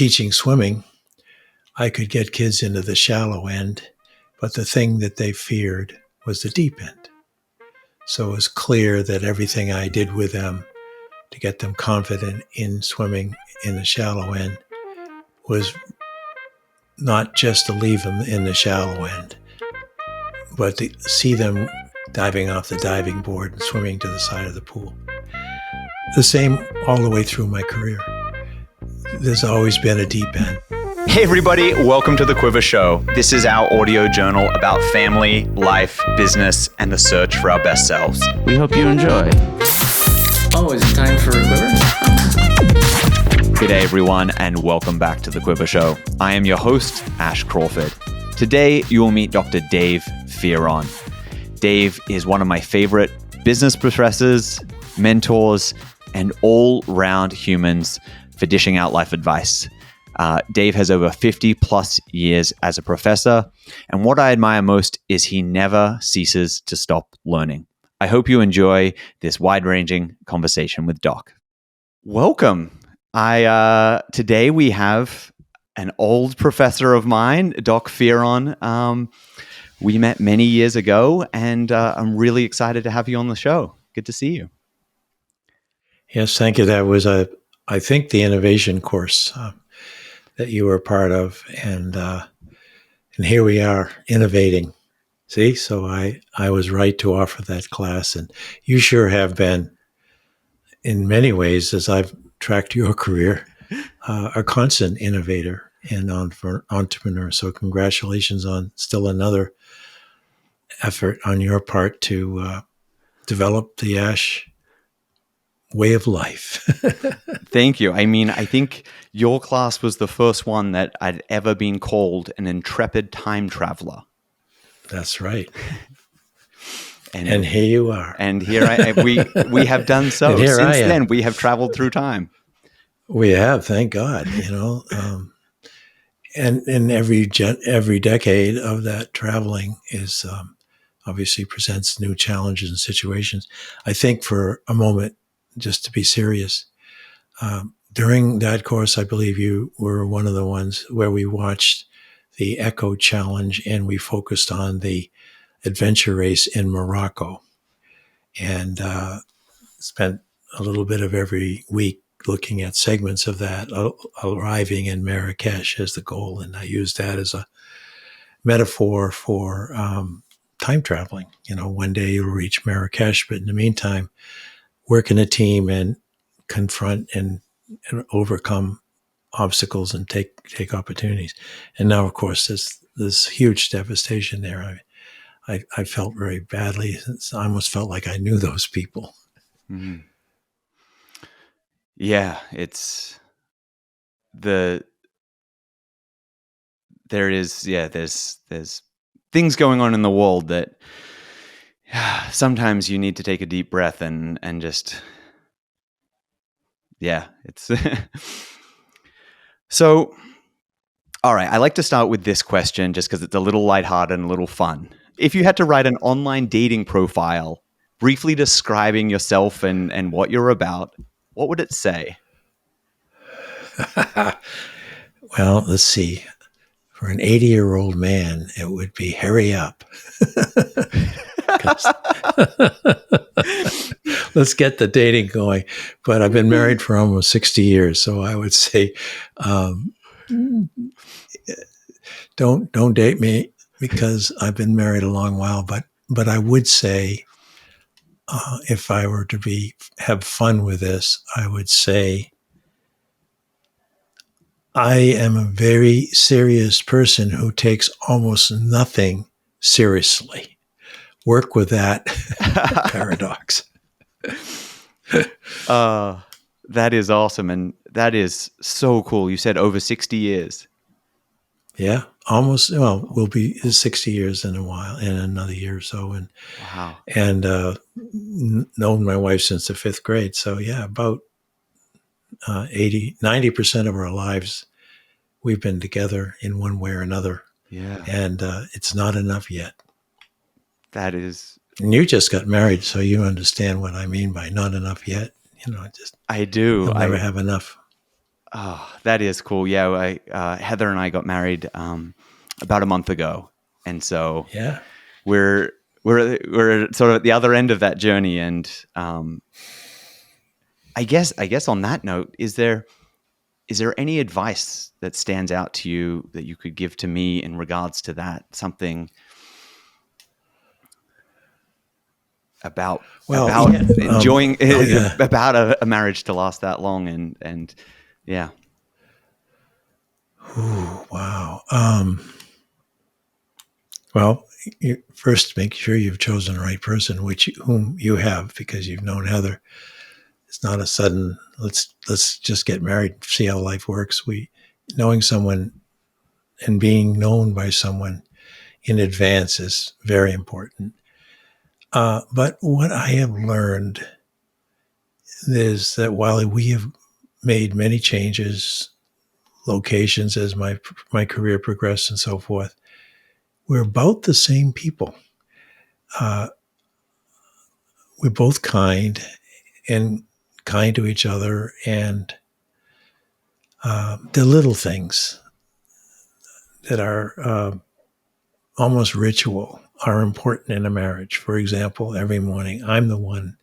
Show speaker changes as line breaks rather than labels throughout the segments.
teaching swimming, I could get kids into the shallow end, but the thing that they feared was the deep end. So it was clear that everything I did with them to get them confident in swimming in the shallow end was not just to leave them in the shallow end, but to see them diving off the diving board and swimming to the side of the pool. The same all the way through my career. There's always been a deep end.
Hey everybody, welcome to the Quivr Show. This is our audio journal about family, life, business, and the search for our best selves.
We hope you enjoy.
Oh, is it time for a Quivr?
Good day everyone, and welcome back to the Quivr Show. I am your host, Ash Crawford. Today, you will meet Dr. Dave Fearon. Dave is one of my favorite business professors, mentors, and all-round humans for dishing out life advice. Dave has over 50 plus years as a professor, and what I admire most is he never ceases to stop learning. I hope you enjoy this wide-ranging conversation with Doc. Welcome. Today we have an old professor of mine, Doc Fearon. We met many years ago, and I'm really excited to have you on the show. Good to see you.
Yes, thank you. That was, I think, the innovation course that you were part of, and here we are innovating. See, so I was right to offer that class, and you sure have been, in many ways, as I've tracked your career, a constant innovator and entrepreneur. So congratulations on still another effort on your part to develop the Ash way of life.
Thank you. I mean, I think your class was the first one that I'd ever been called an intrepid time traveler.
That's right. And here you are.
And here we have done so. Since then, we have traveled through time.
We have, thank God. And every decade of that traveling is obviously presents new challenges and situations. I think for a moment, just to be serious, during that course, I believe you were one of the ones where we watched the Echo Challenge and we focused on the adventure race in Morocco and spent a little bit of every week looking at segments of that, arriving in Marrakesh as the goal. And I used that as a metaphor for time traveling. One day you'll reach Marrakesh, but in the meantime, work in a team and confront and overcome obstacles and take opportunities. And now, of course, there's this huge devastation there. I felt very badly. I almost felt like I knew those people.
Mm-hmm. Yeah, there's things going on in the world that sometimes you need to take a deep breath and just, it's so, all right. I like to start with this question just because it's a little lighthearted and a little fun. If you had to write an online dating profile, briefly describing yourself and what you're about, what would it say?
Well, let's see. For an 80-year-old man, it would be hurry up. Let's get the dating going. But I've been married for almost 60 years, so I would say, don't date me because I've been married a long while. But I would say, if I were to have fun with this, I would say, I am a very serious person who takes almost nothing seriously. Work with that paradox.
That is awesome. And that is so cool. You said over 60 years.
Yeah, almost. Well, we'll be 60 years in another year or so. And,
wow.
And known my wife since the 5th grade. So yeah, about 90% of our lives, we've been together in one way or another.
Yeah.
And it's not enough yet.
That is.
And you just got married, so you understand what I mean by not enough yet.
I do.
You'll never have enough.
Oh, that is cool. Yeah, Heather and I got married about a month ago, and so
Yeah.
we're sort of at the other end of that journey. And I guess on that note, is there any advice that stands out to you that you could give to me in regards to that? Something about enjoying
yeah.
about a marriage to last that long, and yeah.
Ooh, wow. Well, first make sure you've chosen the right person, whom you have, because you've known Heather. It's not a sudden let's just get married, see how life works. Knowing someone and being known by someone in advance is very important. But what I have learned is that while we have made many changes, locations as my career progressed and so forth, we're about the same people. We're both kind to each other, and the little things that are almost ritual are important in a marriage. For example, every morning I'm the one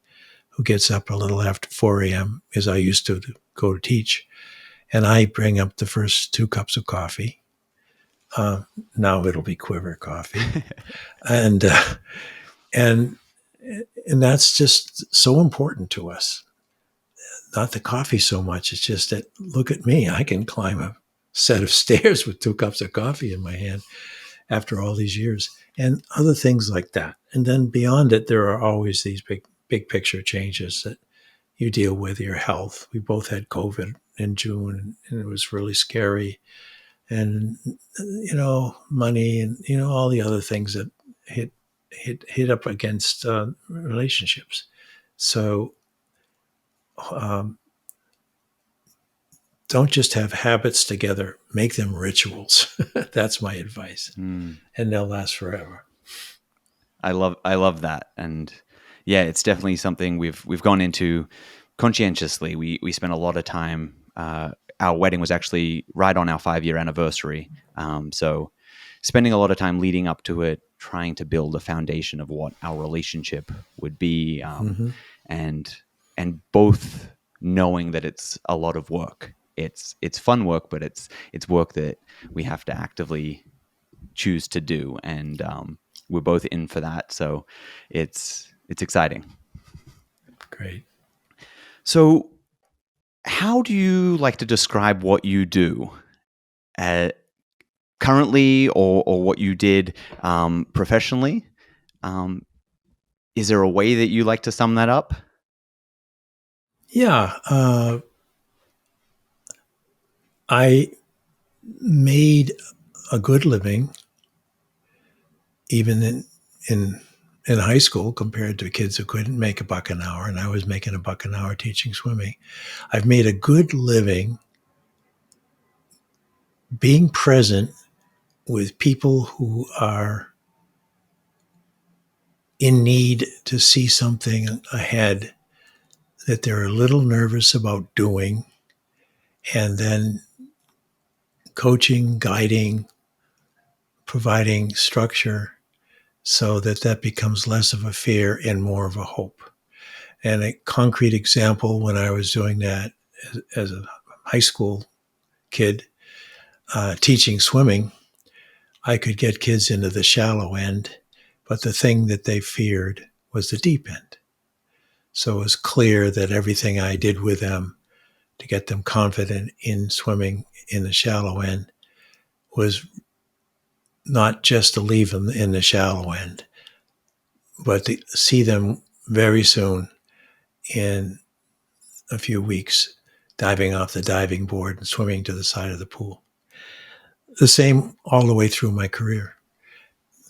who gets up a little after 4 a.m. as I used to go to teach, and I bring up the first 2 cups of coffee. Now it'll be Quivr coffee, and that's just so important to us. Not the coffee so much. It's just that, look at me. I can climb a set of stairs with 2 cups of coffee in my hand after all these years, and other things like that. And then beyond it, there are always these big picture changes that you deal with, your health. We both had COVID in June, and it was really scary. And, money and, all the other things that hit up against relationships. So, don't just have habits together, make them rituals. That's my advice. And they'll last forever.
I love that. And yeah, it's definitely something we've gone into conscientiously. We spent a lot of time, our wedding was actually right on our 5-year anniversary. So spending a lot of time leading up to it, trying to build a foundation of what our relationship would be. And both knowing that it's a lot of work. It's fun work, but it's work that we have to actively choose to do. And we're both in for that. So it's exciting.
Great.
So how do you like to describe what you do currently, or what you did professionally? Is there a way that you like to sum that up?
Yeah. I made a good living, even in high school, compared to kids who couldn't make $1 an hour, and I was making $1 an hour teaching swimming. I've made a good living being present with people who are in need to see something ahead that they're a little nervous about doing, and then coaching, guiding, providing structure so that becomes less of a fear and more of a hope. And a concrete example, when I was doing that as a high school kid, teaching swimming, I could get kids into the shallow end, but the thing that they feared was the deep end. So it was clear that everything I did with them to get them confident in swimming in the shallow end was not just to leave them in the shallow end, but to see them very soon, in a few weeks, diving off the diving board and swimming to the side of the pool. The same all the way through my career.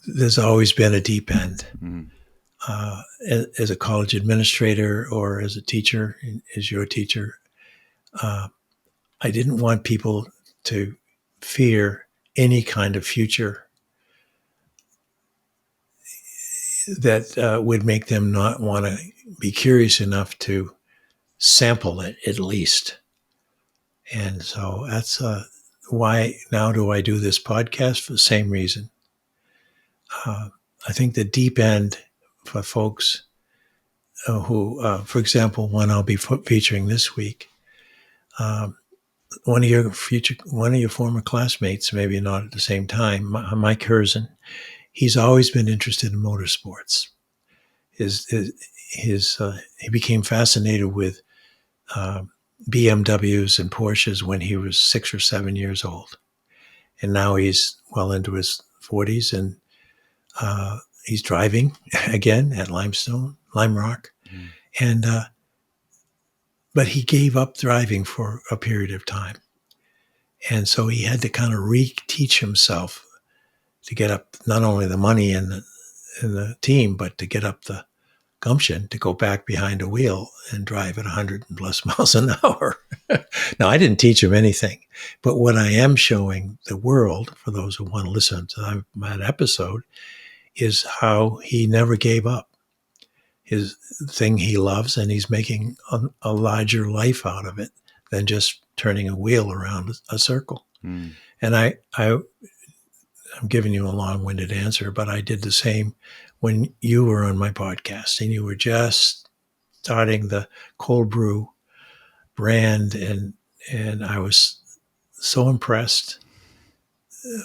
There's always been a deep end. As a college administrator or as a teacher, as your teacher, I didn't want people to fear any kind of future that would make them not want to be curious enough to sample it, at least. And so that's why now do I do this podcast, for the same reason. I think the deep end for folks who, for example, one I'll be featuring this week, one of your former classmates, maybe not at the same time, Mike Herzen, he's always been interested in motorsports. He became fascinated with BMWs and Porsches when he was 6 or 7 years old. And now he's well into his 40s, and he's driving again at Lime Rock. And but he gave up driving for a period of time. And so he had to kind of reteach himself to get up not only the money in the team, but to get up the gumption to go back behind a wheel and drive at 100 plus miles an hour. Now, I didn't teach him anything, but what I am showing the world, for those who want to listen to that episode, is how he never gave up his thing he loves, and he's making a larger life out of it than just turning a wheel around a circle. And I'm giving you a long-winded answer, but I did the same when you were on my podcast and you were just starting the cold brew brand, and I was so impressed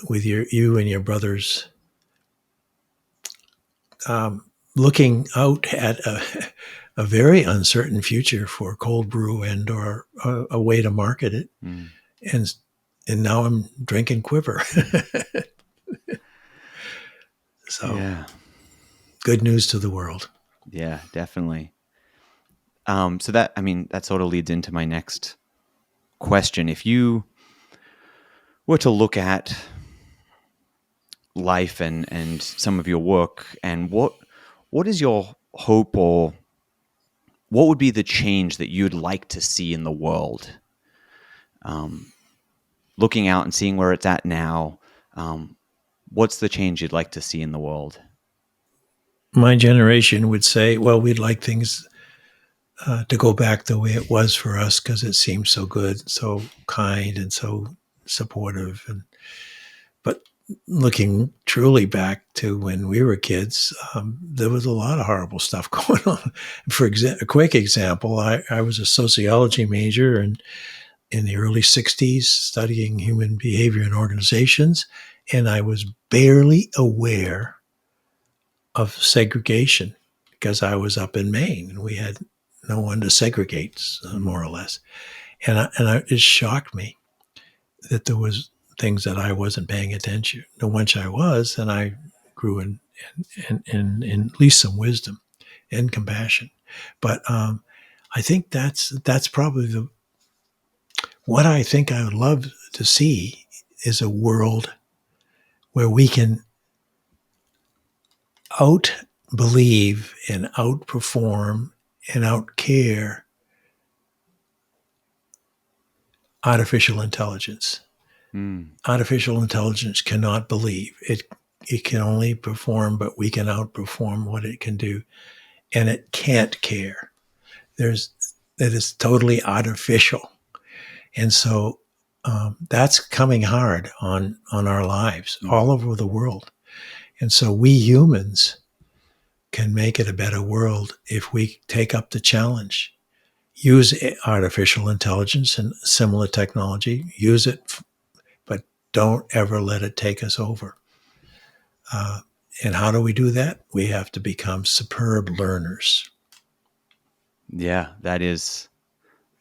with you and your brothers looking out at a very uncertain future for cold brew and or a way to market it. And now I'm drinking Quivr. So
yeah.
Good news to the world.
Yeah, definitely. So that sort of leads into my next question. If you were to look at life and some of your work, and what is your hope, or what would be the change that you'd like to see in the world? Looking out and seeing where it's at now, what's the change you'd like to see in the world?
My generation would say, well, we'd like things to go back the way it was for us, because it seems so good, so kind, and so supportive. But looking truly back to when we were kids, there was a lot of horrible stuff going on. For a quick example, I was a sociology major, and in the early 60s studying human behavior and organizations, and I was barely aware of segregation because I was up in Maine and we had no one to segregate, more or less. And it shocked me that there was things that I wasn't paying attention to. Once I was, then I grew in at least some wisdom and compassion. But I think that's probably what I think I would love to see is a world where we can out-believe and outperform and out-care artificial intelligence. Artificial intelligence cannot believe. It can only perform, but we can outperform what it can do. And it can't care. It is totally artificial. And so that's coming hard on our lives all over the world. And so we humans can make it a better world if we take up the challenge. Use artificial intelligence and similar technology. Use it, but don't ever let it take us over. And how do we do that? We have to become superb learners.
Yeah, that is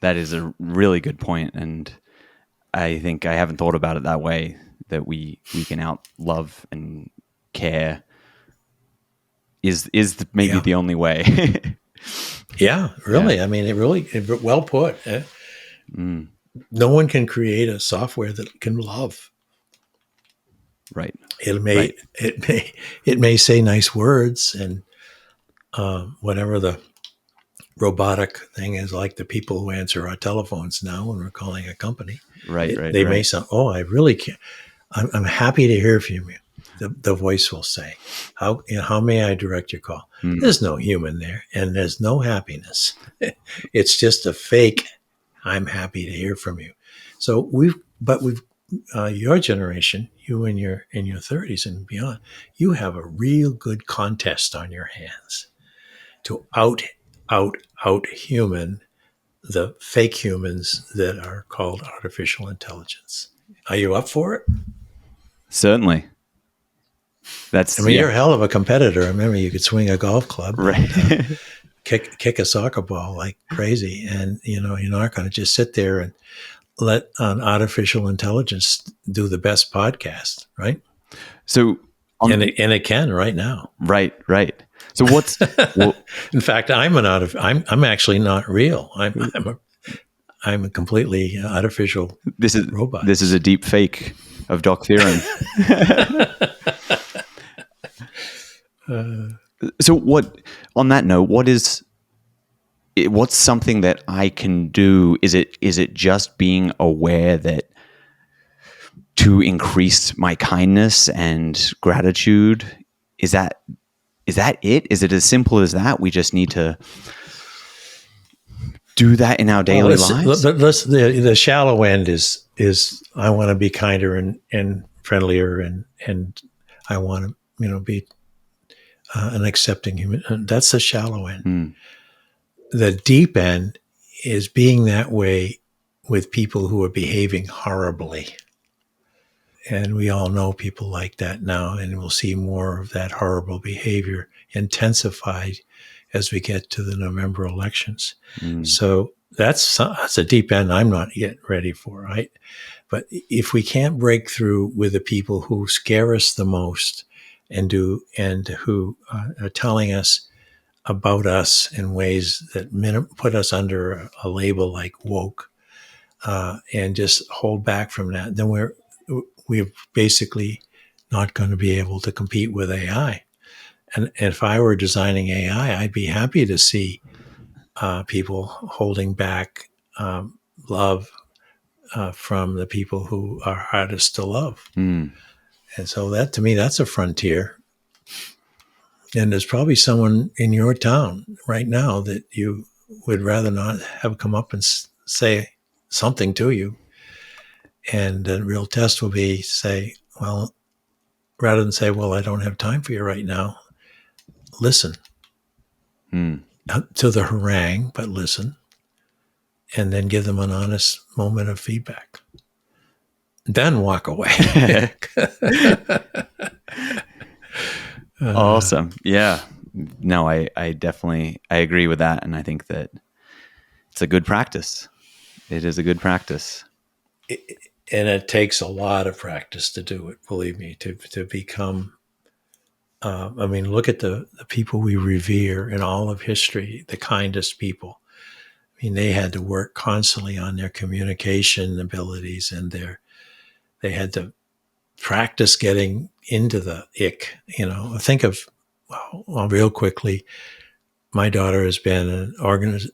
a really good point, and I think I haven't thought about it that way, that we can out love and care is maybe the only way.
Yeah, really. Yeah. I mean, it well put. No one can create a software that can love.
Right.
It may say nice words and whatever the robotic thing is, like the people who answer our telephones now when we're calling a company.
Right.
They may sound, I really can't. I'm happy to hear from you. The voice will say, how may I direct your call? There's no human there, and there's no happiness. It's just a fake, I'm happy to hear from you. So your generation, you in your 30s and beyond, you have a real good contest on your hands to out human the fake humans that are called artificial intelligence. Are you up for it?
Certainly. That's
I mean, you're a hell of a competitor. I remember you could swing a golf club,
right.
And, kick a soccer ball like crazy, and you're not going to just sit there and let an artificial intelligence do the best podcast, right?
So,
and it can right now.
Right. So what's
in fact, I'm actually not real. I'm a completely artificial robot.
This is a deep fake of Doc Fearon. So on that note, what's something that I can do? Is it just being aware that to increase my kindness and gratitude? Is that it? Is it as simple as that? We just need to do that in our daily lives?
The shallow end is I want to be kinder and friendlier and I want to be an accepting human. That's the shallow end. The deep end is being that way with people who are behaving horribly. And we all know people like that now, and we'll see more of that horrible behavior intensified as we get to the November elections. So that's a deep end I'm not yet ready for, right? But if we can't break through with the people who scare us the most and who are telling us about us in ways that put us under a label like woke, and just hold back from that, then we're basically not going to be able to compete with AI. And if I were designing AI, I'd be happy to see people holding back love from the people who are hardest to love. And so that, to me, that's a frontier. And there's probably someone in your town right now that you would rather not have come up and say something to you. And the real test will be rather than say, well, I don't have time for you right now, listen to the harangue, but listen, and then give them an honest moment of feedback. Then walk away.
Awesome. Yeah. No, I definitely agree with that. And I think that it's a good practice. It is a good practice.
And it takes a lot of practice to do it, believe me, to become, look at the people we revere in all of history, the kindest people. I mean, they had to work constantly on their communication abilities, and they had to practice getting into the ick. Think of, real quickly, my daughter has been an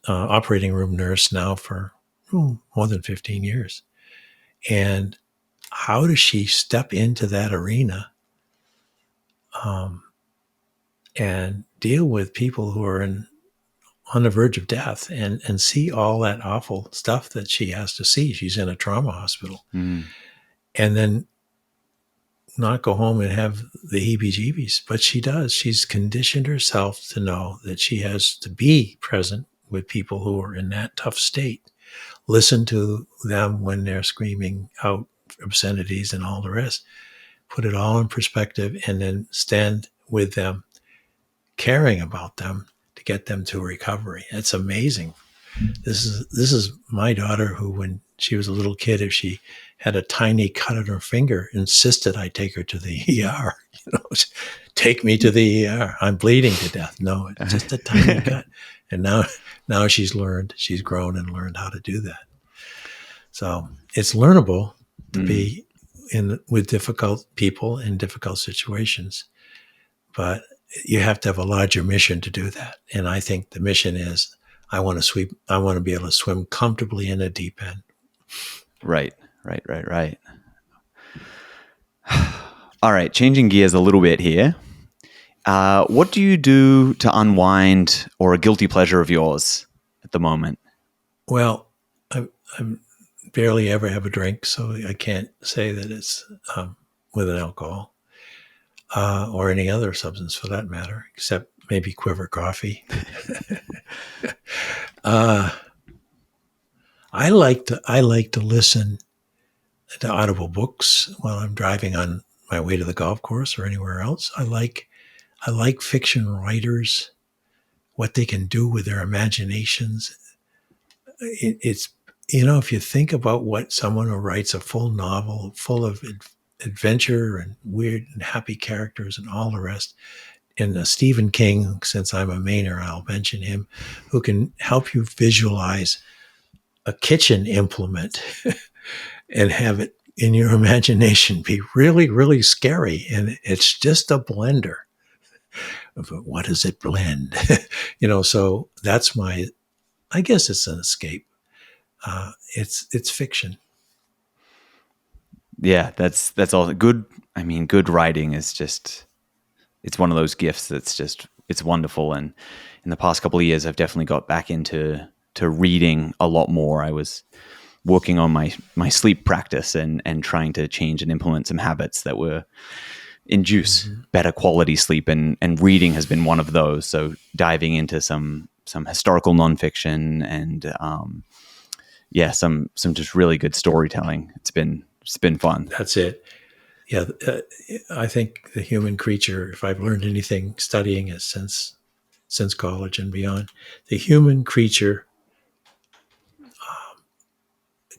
operating room nurse now for more than 15 years. And how does she step into that arena and deal with people who are on the verge of death and see all that awful stuff that she has to see? She's in a trauma hospital. And then not go home and have the heebie-jeebies, but she does. She's conditioned herself to know that she has to be present with people who are in that tough state. Listen to them when they're screaming out obscenities and all the rest. Put it all in perspective, and then stand with them, caring about them to get them to recovery. It's amazing. This is my daughter who, when she was a little kid, if she had a tiny cut on her finger, insisted I take her to the ER. Take me to the ER. I'm bleeding to death. No, it's just a tiny cut. And now she's grown and learned how to do that. So it's learnable to be with difficult people in difficult situations, but you have to have a larger mission to do that. And I think the mission is, I want to be able to swim comfortably in a deep end.
Right. All right. Changing gears a little bit here. What do you do to unwind, or a guilty pleasure of yours at the moment?
Well, I'm barely ever have a drink, so I can't say that it's with an alcohol or any other substance for that matter, except maybe Quivr coffee. I like to listen to audible books while I'm driving on my way to the golf course or anywhere else. I like fiction writers, what they can do with their imaginations. It's, if you think about what someone who writes a full novel full of adventure and weird and happy characters and all the rest, and Stephen King, since I'm a Mainer, I'll mention him, who can help you visualize a kitchen implement and have it in your imagination be really, really scary. And it's just a blender. But what does it blend? So that's I guess it's an escape. It's fiction.
Yeah, that's all good. I mean, good writing is just, it's one of those gifts it's wonderful. And in the past couple of years, I've definitely got back into reading a lot more. I was working on my sleep practice and trying to change and implement some habits that were induce better quality sleep, and reading has been one of those. So diving into some historical nonfiction and some just really good storytelling. It's been fun.
That's it. Yeah, I think the human creature, if I've learned anything studying it since college and beyond, the human creature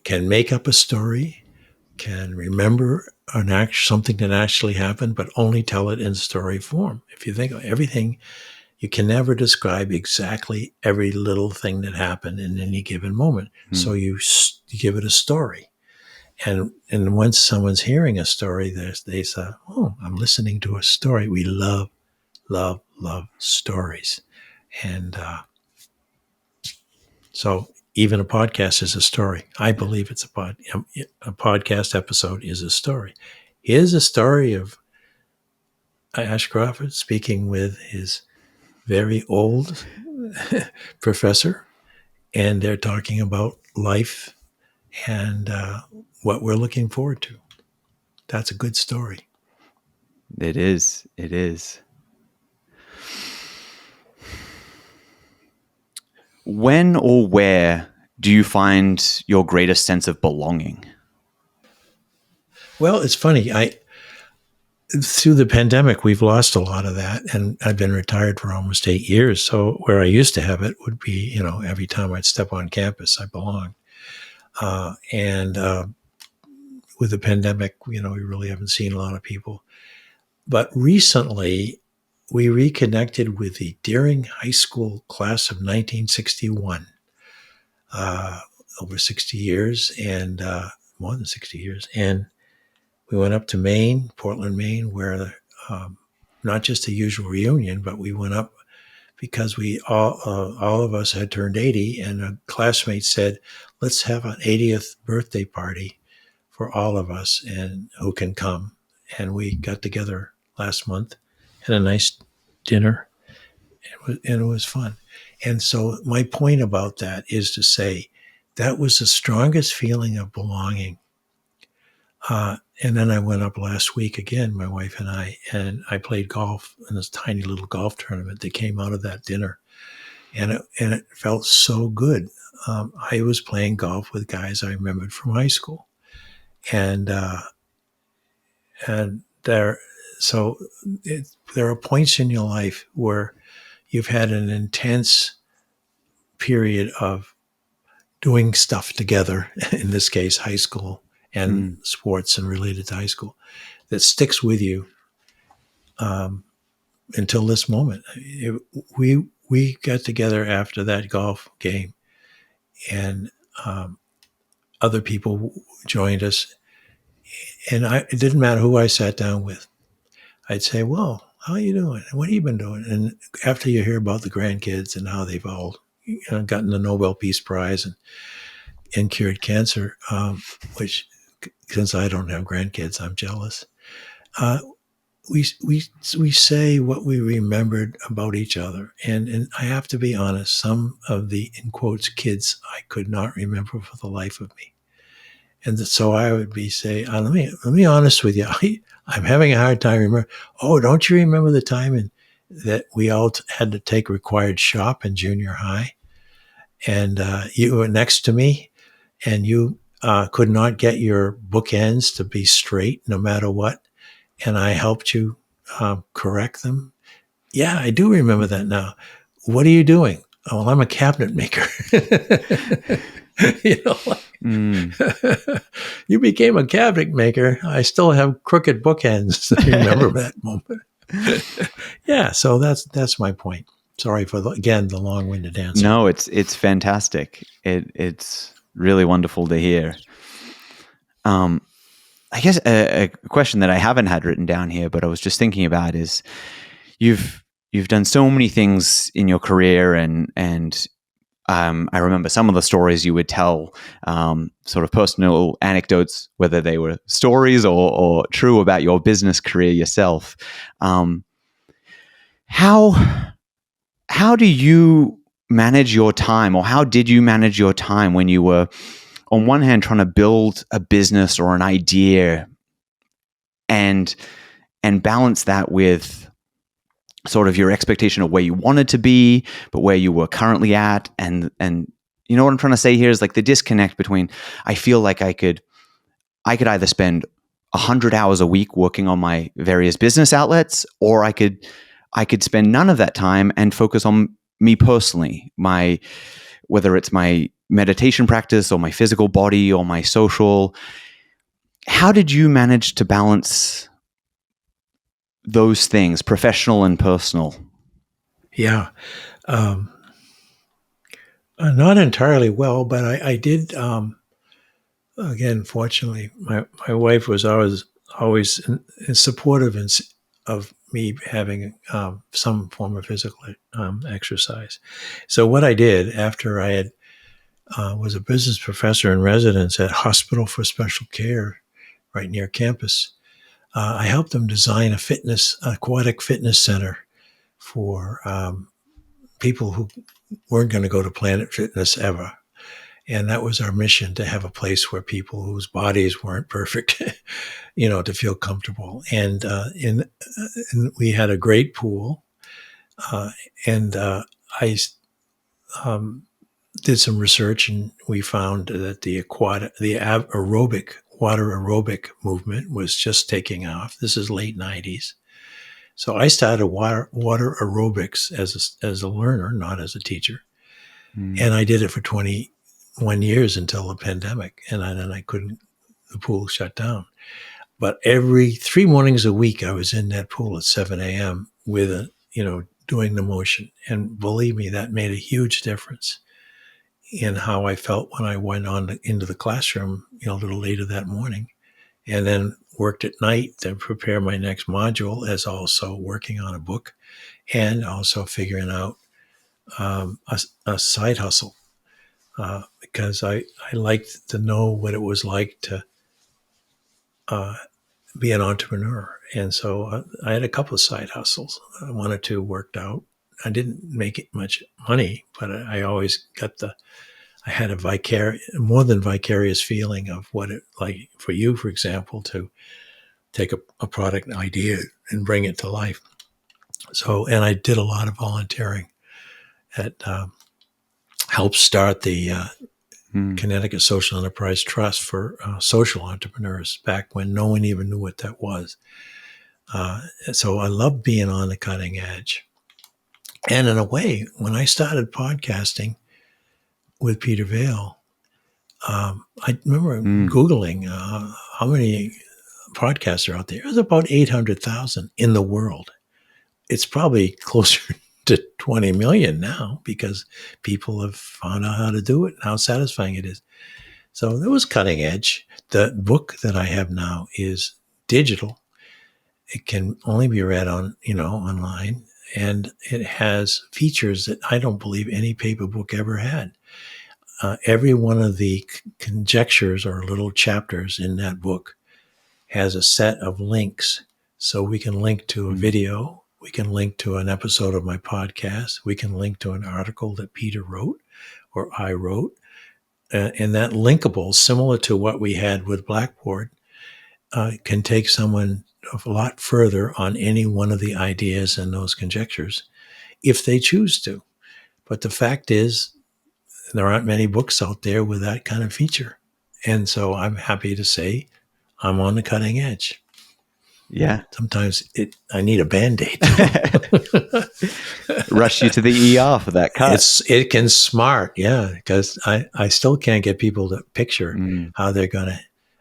can make up a story, can remember something that actually happened, but only tell it in story form. If you think of everything, you can never describe exactly every little thing that happened in any given moment. So you give it a story. And once someone's hearing a story, they say, "Oh, I'm listening to a story." We love stories. And so even a podcast is a story. I believe it's a podcast episode is a story. Here's a story of Ash Crawford speaking with his very old professor, and they're talking about life and what we're looking forward to. That's a good story.
It is. It is. When or where do you find your greatest sense of belonging?
Well, it's funny. Through the pandemic, we've lost a lot of that, and I've been retired for almost 8 years. So where I used to have it would be, every time I'd step on campus, I belonged. And with the pandemic, we really haven't seen a lot of people. But recently, we reconnected with the Deering High School class of 1961, over 60 years, and more than 60 years. And we went up to Maine, Portland, Maine, where not just a usual reunion, but we went up because we all of us had turned 80, and a classmate said, "Let's have an 80th birthday party for all of us, and who can come." And we got together last month, had a nice dinner, and it was fun. And so my point about that is to say that was the strongest feeling of belonging. And then I went up last week again, my wife and I played golf in this tiny little golf tournament that came out of that dinner. And it felt so good. I was playing golf with guys I remembered from high school. And there are points in your life where you've had an intense period of doing stuff together, in this case, high school and sports and related to high school, that sticks with you until this moment. We got together after that golf game, and other people joined us. And it didn't matter who I sat down with. I'd say, "Well, how are you doing? What have you been doing?" And after you hear about the grandkids and how they've all gotten the Nobel Peace Prize and cured cancer, which, since I don't have grandkids, I'm jealous. We say what we remembered about each other. And I have to be honest, some of the, in quotes, kids I could not remember for the life of me. And so I would let me be honest with you. I'm having a hard time remembering. Oh, don't you remember the time that we all had to take required shop in junior high? And you were next to me and you could not get your bookends to be straight no matter what. And I helped you correct them. Yeah, I do remember that now. What are you doing? Oh, well, I'm a cabinet maker. You became a cabinet maker. I still have crooked bookends. Remember that moment? Yeah, so that's my point. Sorry for the long-winded answer.
No, it's fantastic. It's really wonderful to hear. I guess a question that I haven't had written down here, but I was just thinking about is you've done so many things in your career, and I remember some of the stories you would tell, sort of personal anecdotes, whether they were stories or true about your business career yourself. How do you manage your time, or how did you manage your time when you were, on one hand, trying to build a business or an idea and balance that with sort of your expectation of where you wanted to be, but where you were currently at? And you know what I'm trying to say here is like the disconnect between, I feel like I could either spend 100 hours a week working on my various business outlets, or I could spend none of that time and focus on me personally, whether it's my meditation practice or my physical body or my social. How did you manage to balance those things, professional and personal?
Yeah. Not entirely well, but I did, again, fortunately, my wife was always supportive of me having some form of physical exercise. So what I did after I had was a business professor in residence at Hospital for Special Care right near campus, I helped them design aquatic fitness center for people who weren't going to go to Planet Fitness ever. And that was our mission, to have a place where people whose bodies weren't perfect, to feel comfortable. And we had a great pool. And I did some research, and we found that the water aerobic movement was just taking off. This is late 90s. So I started water aerobics as a learner, not as a teacher. And I did it for 21 years until the pandemic. And then the pool shut down. But every 3 mornings a week, I was in that pool at 7 a.m. doing the motion. And believe me, that made a huge difference in how I felt when I went into the classroom, a little later that morning, and then worked at night to prepare my next module, as also working on a book and also figuring out a side hustle, because I liked to know what it was like to be an entrepreneur. And so I had a couple of side hustles. One or two worked out. I didn't make it much money, but I always I had a more than vicarious feeling of what it like for you, for example, to take a product idea and bring it to life. So, and I did a lot of volunteering that helped start the Connecticut Social Enterprise Trust for social entrepreneurs back when no one even knew what that was. So I love being on the cutting edge. And in a way, when I started podcasting with Peter Vaill, I remember Googling how many podcasts are out there. There's about 800,000 in the world. It's probably closer to 20 million now, because people have found out how to do it and how satisfying it is. So it was cutting edge. The book that I have now is digital. It can only be read online, and it has features that I don't believe any paper book ever had. Every one of the conjectures or little chapters in that book has a set of links. So we can link to a video, we can link to an episode of my podcast, we can link to an article that Peter wrote or I wrote. and that linkable, similar to what we had with Blackboard, can take someone a lot further on any one of the ideas and those conjectures if they choose to. But the fact is, there aren't many books out there with that kind of feature. And so I'm happy to say I'm on the cutting edge.
Yeah.
Sometimes I need a Band-Aid.
Rush you to the ER for that cut.
It can smart, yeah, because I still can't get people to picture how they're going to.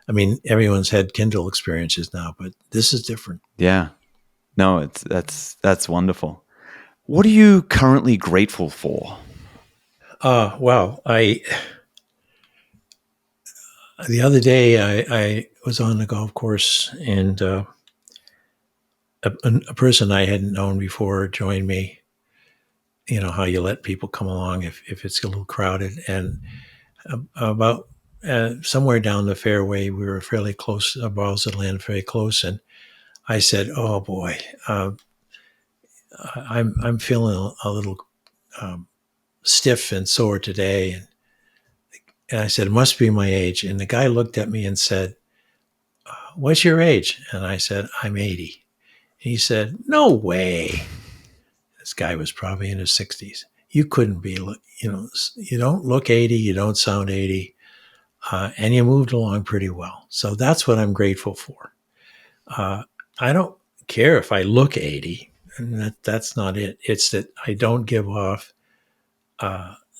I mean, everyone's had Kindle experiences now, but this is different.
Yeah. No, that's wonderful. What are you currently grateful for?
Well, the other day I was on the golf course, and a person I hadn't known before joined me. You know how you let people come along if it's a little crowded, and about somewhere down the fairway, we were fairly close. Balls had landed very close, and I said, "Oh boy, I'm feeling a little stiff and sore today." And I said, "It must be my age." And the guy looked at me and said, "What's your age?" And I said, "I'm 80." He said, "No way." This guy was probably in his 60s. You couldn't be, you don't look 80, you don't sound 80, and you moved along pretty well. So that's what I'm grateful for. I don't care if I look 80, and that's not it. It's that I don't give off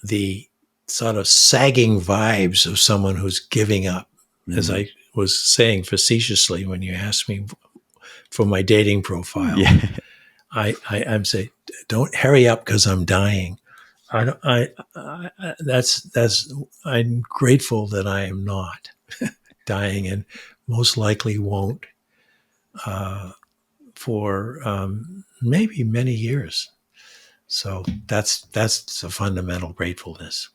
the sort of sagging vibes of someone who's giving up, as I was saying facetiously when you asked me for my dating profile.
Yeah.
I'm saying, don't hurry up because I'm dying. I'm grateful that I am not dying, and most likely won't for maybe many years. So that's a fundamental gratefulness.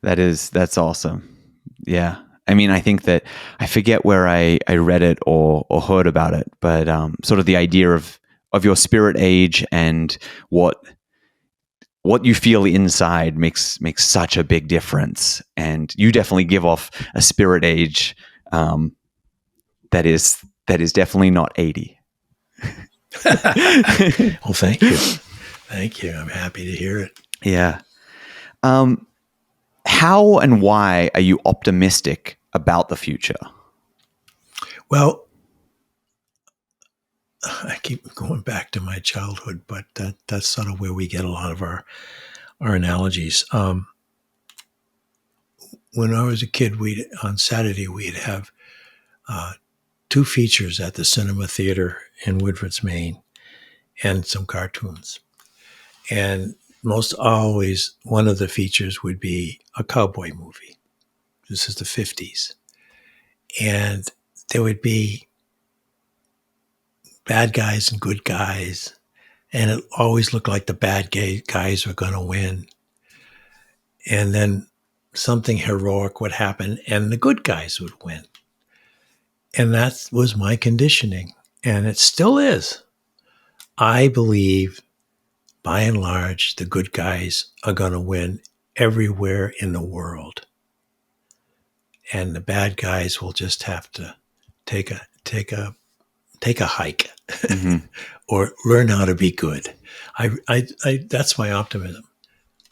That's awesome. Yeah. I mean, I think that I forget where I read it or heard about it, but sort of the idea of your spirit age and what you feel inside makes such a big difference. And you definitely give off a spirit age that is definitely not 80.
Well, thank you. Thank you. I'm happy to hear it.
Yeah. How and why are you optimistic about the future?
Well, I keep going back to my childhood, but that's sort of where we get a lot of our analogies. When I was a kid, on Saturday we'd have 2 features at the Cinema Theater in Woodford's, Maine, and some cartoons. And most always, one of the features would be a cowboy movie. This is the 50s. And there would be bad guys and good guys. And it always looked like the bad guys were going to win. And then something heroic would happen and the good guys would win. And that was my conditioning. And it still is. I believe, by and large, the good guys are going to win everywhere in the world. And the bad guys will just have to take a hike or learn how to be good. That's my optimism.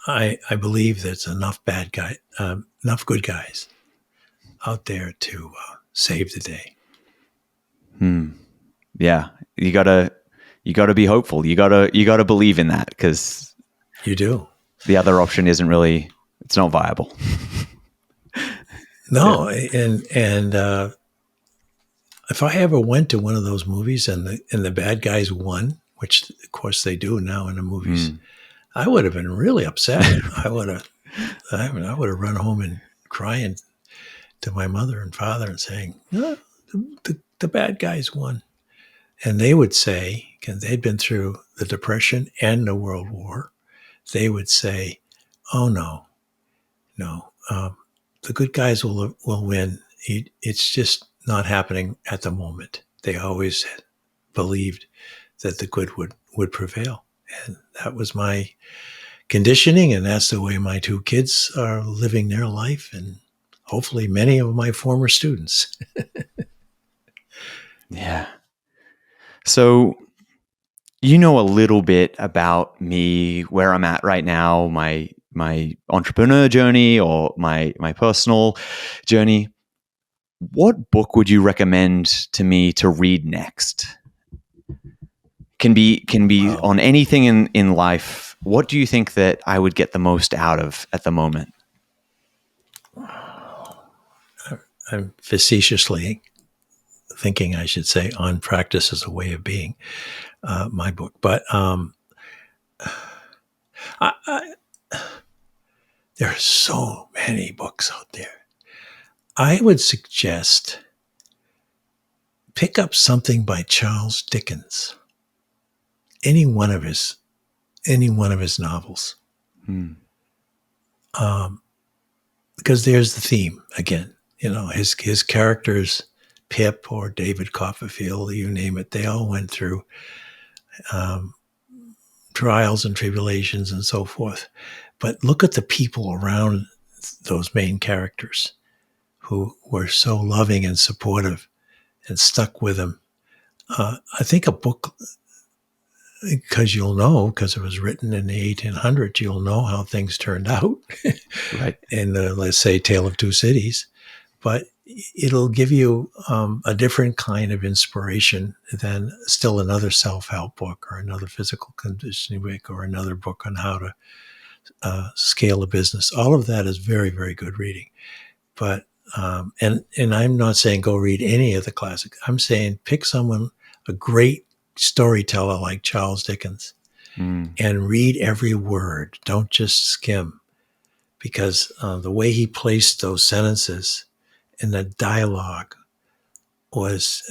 I believe there's enough enough good guys out there to save the day.
Yeah, you gotta be hopeful. You gotta believe in that, because
you do.
The other option isn't really. It's not viable.
No, and if I ever went to one of those movies and the bad guys won, which of course they do now in the movies, I would have been really upset. I would have run home and crying to my mother and father and saying, "No, the bad guys won." And they would say, because they'd been through the Depression and the World War, they would say, "Oh no, the good guys will win. It's just not happening at the moment." They always believed that the good would prevail. And that was my conditioning, and that's the way my two kids are living their life, and hopefully many of my former students.
Yeah. So you know a little bit about me, where I'm at right now, my entrepreneur journey or my personal journey. What book would you recommend to me to read next? Can be
Wow.
on anything in life. What do you think that I would get the most out of at the moment?
I'm facetiously thinking I should say On Practice as a Way of Being, my book. But there are so many books out there. I would suggest pick up something by Charles Dickens. Any one of his novels. Because there's the theme again. His characters, Pip or David Copperfield, you name it, they all went through trials and tribulations and so forth. But look at the people around those main characters who were so loving and supportive and stuck with him. I think a book, because it was written in the 1800s, you'll know how things turned out.
Right.
In let's say, Tale of Two Cities. But it'll give you a different kind of inspiration than still another self-help book or another physical conditioning book or another book on how to scale a business. All of that is very, very good reading. But and I'm not saying go read any of the classics. I'm saying pick a great storyteller like Charles Dickens, and read every word. Don't just skim, because the way he placed those sentences and the dialogue was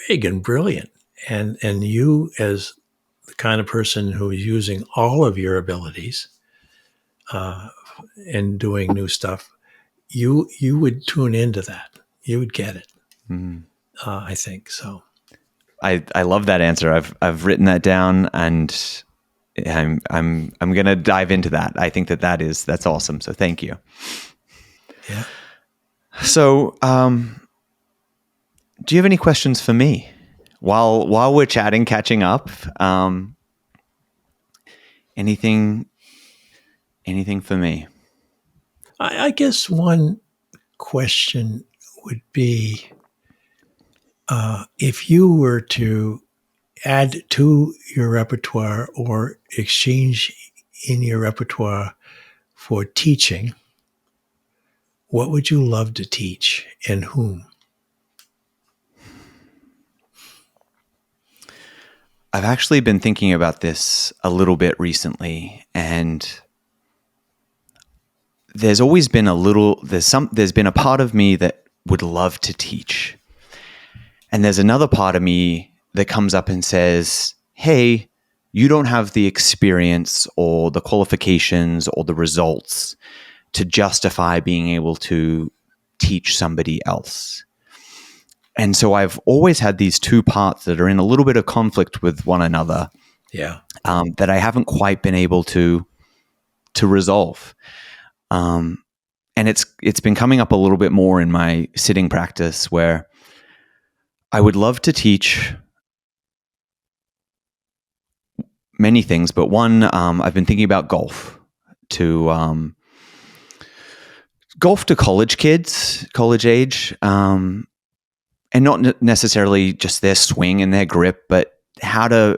friggin' brilliant. And you, as the kind of person who is using all of your abilities and doing new stuff, you would tune into that. You would get it. I think so.
I love that answer. I've written that down, and I'm going to dive into that. I think that's awesome. So thank you.
Yeah.
So, do you have any questions for me while we're chatting, catching up? Anything for me?
I guess one question would be, if you were to add to your repertoire or exchange in your repertoire for teaching, what would you love to teach and whom?
I've actually been thinking about this a little bit recently, and there's always been there's been a part of me that would love to teach. And there's another part of me that comes up and says, hey, you don't have the experience or the qualifications or the results to justify being able to teach somebody else. And so I've always had these two parts that are in a little bit of conflict with one another.
Yeah.
That I haven't quite been able to resolve. And it's been coming up a little bit more in my sitting practice, where I would love to teach many things, but one, I've been thinking about golf to college kids, college age, and not necessarily just their swing and their grip, but how to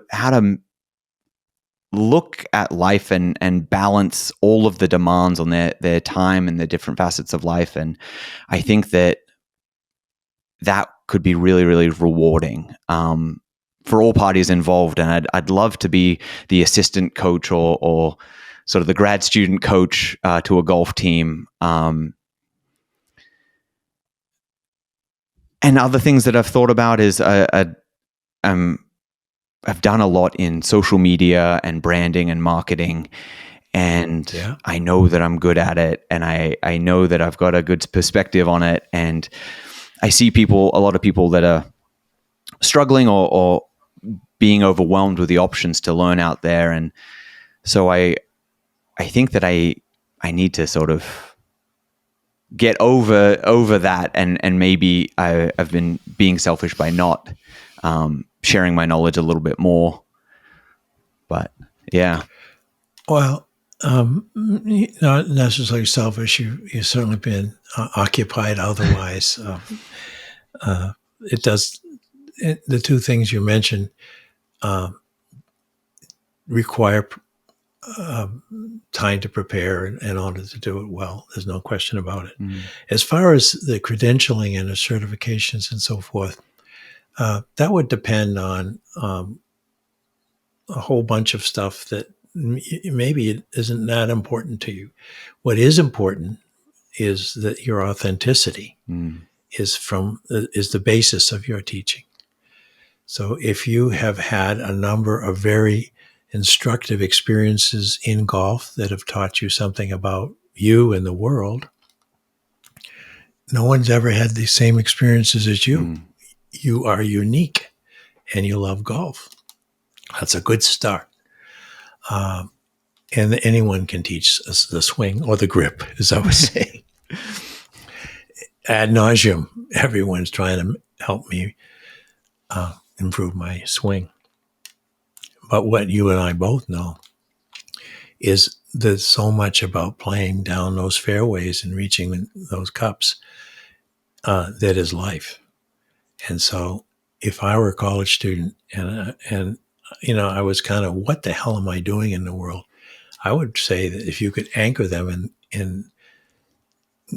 look at life and balance all of the demands on their time and the different facets of life. And I think that could be really, really rewarding for all parties involved. And I'd love to be the assistant coach or sort of the grad student coach to a golf team. And other things that I've thought about is I've done a lot in social media and branding and marketing, and I know that I'm good at it, and I know that I've got a good perspective on it, and I see a lot of people that are struggling or being overwhelmed with the options to learn out there. And so I think that I need to sort of get over that, and maybe I've been being selfish by not sharing my knowledge a little bit more. But yeah.
Well, not necessarily selfish. You've certainly been occupied otherwise. The two things you mentioned require time to prepare in order to do it well. There's no question about it. As far as the credentialing and the certifications and so forth, that would depend on a whole bunch of stuff that maybe it isn't that important to you. What is important is that your authenticity is the basis of your teaching. So if you have had a number of very instructive experiences in golf that have taught you something about you and the world, no one's ever had the same experiences as you. You are unique and you love golf. That's a good start. And anyone can teach the swing or the grip, as I was saying. Ad nauseum, everyone's trying to help me improve my swing. But what you and I both know is there's so much about playing down those fairways and reaching those cups that is life. And so if I were a college student and I was kind of, what the hell am I doing in the world? I would say that if you could anchor them in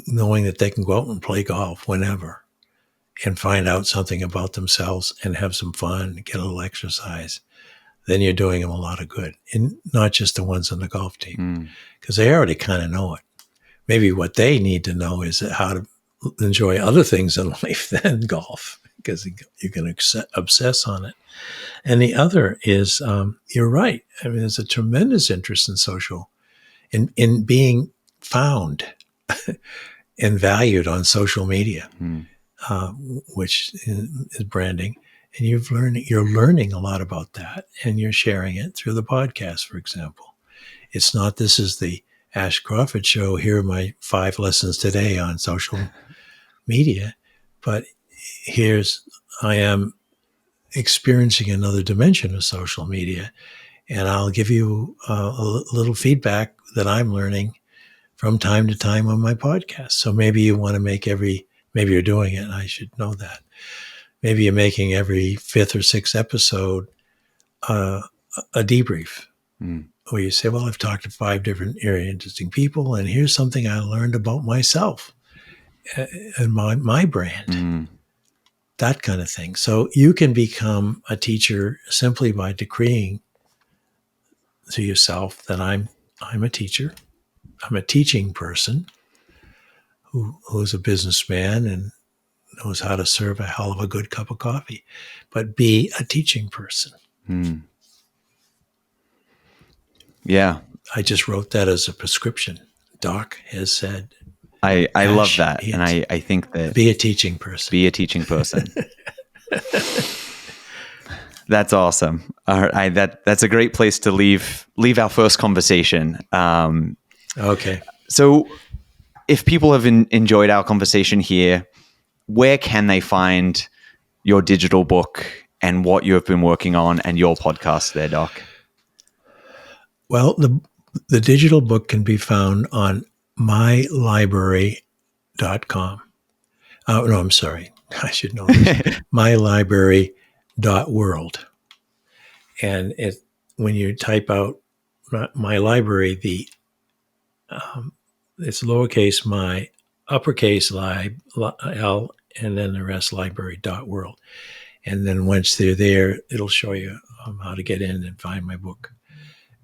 knowing that they can go out and play golf whenever and find out something about themselves and have some fun, get a little exercise, then you're doing them a lot of good. And not just the ones on the golf team, because they already kind of know it. Maybe what they need to know is how to enjoy other things in life than golf, because you can obsess on it. And the other is, you're right. I mean, there's a tremendous interest in being found and valued on social media, which is branding. And you're learning a lot about that, and you're sharing it through the podcast, for example. It's not, this is the Ash Crawford show. Here are my 5 lessons today on social media, but I am experiencing another dimension of social media, and I'll give you a little feedback that I'm learning from time to time on my podcast. So maybe you want to make maybe you're doing it, and I should know that. Maybe you're making every 5th or 6th episode a debrief, where you say, well, I've talked to 5 different very interesting people, and here's something I learned about myself and my brand. That kind of thing. So you can become a teacher simply by decreeing to yourself that I'm a teacher. I'm a teaching person who's a businessman and knows how to serve a hell of a good cup of coffee, but be a teaching person.
Yeah.
I just wrote that as a prescription. Doc has said,
I love that. And I think that
be a teaching person.
Be a teaching person. That's awesome. All right, that's a great place to leave our first conversation.
Okay.
So if people have enjoyed our conversation here, where can they find your digital book and what you have been working on and your podcast there, Doc?
Well, the digital book can be found on mylibrary.com. No, I'm sorry. I should know this. mylibrary.world. And when you type out my library, it's lowercase my, uppercase L, and then the rest library.world. And then once they're there, it'll show you how to get in and find my book.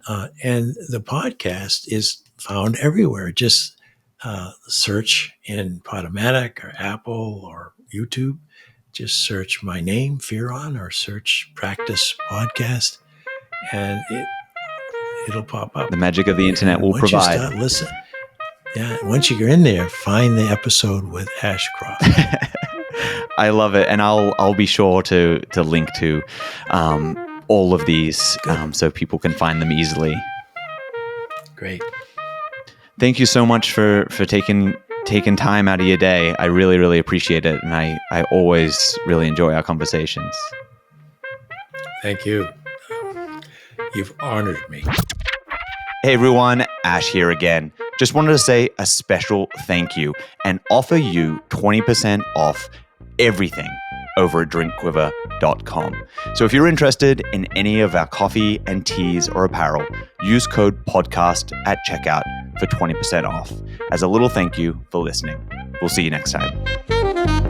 And the podcast is found everywhere. Just search in Podomatic or Apple or YouTube. Just search my name, Fearon, or search Practice Podcast, and it'll pop up.
The magic of the internet will
once
provide.
You start listening, once you're in there, find the episode with Ash Crawford.
I love it, and I'll be sure to link to all of these so people can find them easily.
Great.
Thank you so much for taking time out of your day. I really, really appreciate it. And I always really enjoy our conversations.
Thank you. You've honored me.
Hey everyone, Ash here again. Just wanted to say a special thank you and offer you 20% off everything over at drinkquiver.com. So if you're interested in any of our coffee and teas or apparel, use code podcast at checkout for 20% off as a little thank you for listening. We'll see you next time.